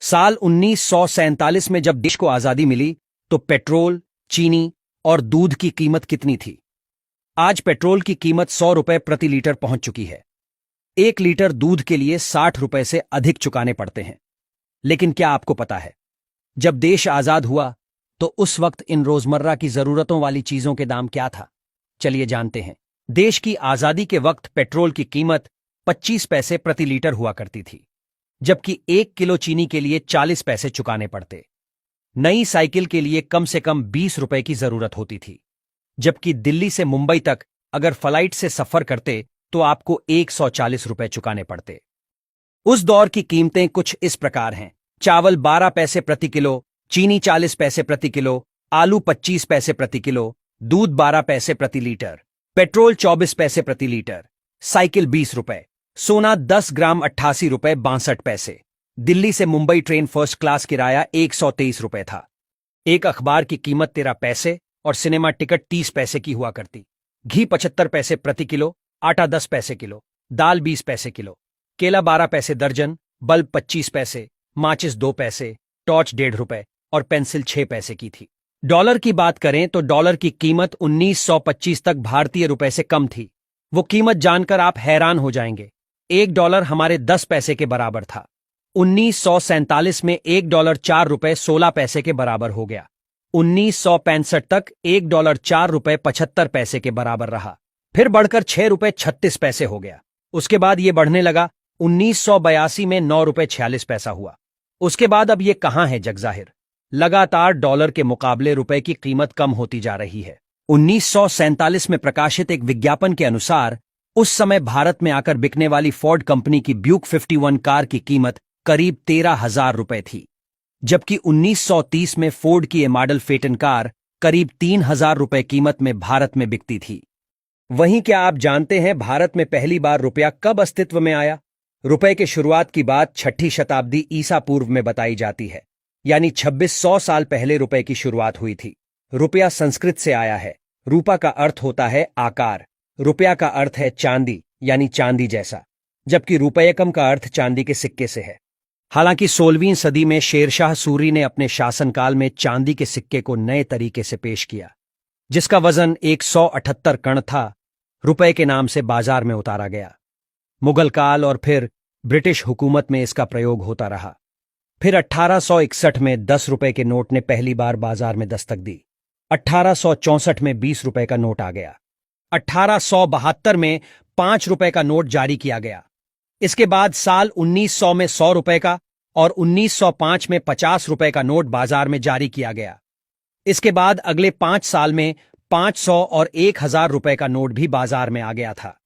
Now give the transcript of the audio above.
साल 1947 में जब देश को आजादी मिली तो पेट्रोल, चीनी और दूध की कीमत कितनी थी? आज पेट्रोल की कीमत 100 रुपए प्रति लीटर पहुंच चुकी है। 1 लीटर दूध के लिए 60 रुपए से अधिक चुकाने पड़ते हैं। लेकिन क्या आपको पता है, जब देश आजाद हुआ तो उस वक्त इन रोजमर्रा की जरूरतों वाली चीजों के दाम क्या था? चलिए जानते हैं। देश की आजादी के वक्त पेट्रोल की कीमत 25 पैसे प्रति लीटर हुआ करती थी, जबकि 1 किलो चीनी के लिए 40 पैसे चुकाने पड़ते। नई साइकिल के लिए कम से कम 20 रुपए की जरूरत होती थी, जबकि दिल्ली से मुंबई तक अगर फ्लाइट से सफर करते तो आपको 140 रुपए चुकाने पड़ते। उस दौर की कीमतें कुछ इस प्रकार हैं। चावल 12 पैसे प्रति किलो, चीनी 40 पैसे प्रति किलो, आलू 25 पैसे प्रति किलो, दूध 12 पैसे प्रति लीटर, पेट्रोल 24 पैसे प्रति लीटर, साइकिल 20 रुपए, सोना 10 ग्राम 88 रुपए 62 पैसे। दिल्ली से मुंबई ट्रेन फर्स्ट क्लास किराया 123 रुपए था। एक अखबार की कीमत 13 पैसे और सिनेमा टिकट 30 पैसे की हुआ करती। घी 75 पैसे प्रति किलो, आटा 10 पैसे किलो, दाल 20 पैसे किलो, केला 12 पैसे दर्जन, बल्ब 25 पैसे, माचिस 2 पैसे, टॉर्च 1.5 रुपए और पेंसिल 6 पैसे की थी। डॉलर की बात करें तो डॉलर की कीमत 1925 तक भारतीय रुपए से कम थी। वो कीमत जानकर आप हैरान हो जाएंगे। 1 डॉलर हमारे 10 पैसे के बराबर था। 1947 में 1 डॉलर 4 रुपए 16 पैसे के बराबर हो गया। 1965 तक 1 डॉलर 4 रुपए 75 पैसे के बराबर रहा, फिर बढ़कर 6 रुपए 36 पैसे हो गया। उसके बाद ये बढ़ने लगा। 1982 में 9 रुपए 46 पैसा हुआ। उसके बाद अब ये कहां है जगजाहिर। लगातार डॉलर के मुकाबले रुपए की कीमत कम होती जा रही है। 1947 में प्रकाशित एक विज्ञापन के अनुसार उस समय भारत में आकर बिकने वाली फोर्ड कंपनी की ब्यूक 51 कार की कीमत करीब 13,000 रुपए थी, जबकि 1930 में फोर्ड की ये मॉडल फेटन कार करीब 3,000 रुपए कीमत में भारत में बिकती थी। वहीं क्या आप जानते हैं भारत में पहली बार रुपया कब अस्तित्व में आया? रुपए के शुरुआत की बात 6ठी शताब्दी ईसा पूर्व में बताई जाती है, यानी 2600 साल पहले रुपए की शुरुआत हुई थी। रुपया संस्कृत से आया है। रूपा का अर्थ होता है आकार, रुपया का अर्थ है चांदी यानी चांदी जैसा, जबकि रुपयकम का अर्थ चांदी के सिक्के से है। हालांकि 16वीं सदी में शेरशाह सूरी ने अपने शासनकाल में चांदी के सिक्के को नए तरीके से पेश किया, जिसका वजन 178 कण था। रुपए के नाम से बाजार में उतारा गया। मुगल काल और फिर ब्रिटिश हुकूमत में इसका प्रयोग होता रहा। फिर 1861 में 10 रुपए के नोट ने पहली बार बाजार में दस्तक दी। 1864 में 20 रुपए का नोट आ गया। 1872 में 5 रुपए का नोट जारी किया गया। इसके बाद साल 1900 में 100 रुपए का और 1905 में 50 रुपए का नोट बाजार में जारी किया गया। इसके बाद अगले 5 साल में 500 और 1000 रुपए का नोट भी बाजार में आ गया था।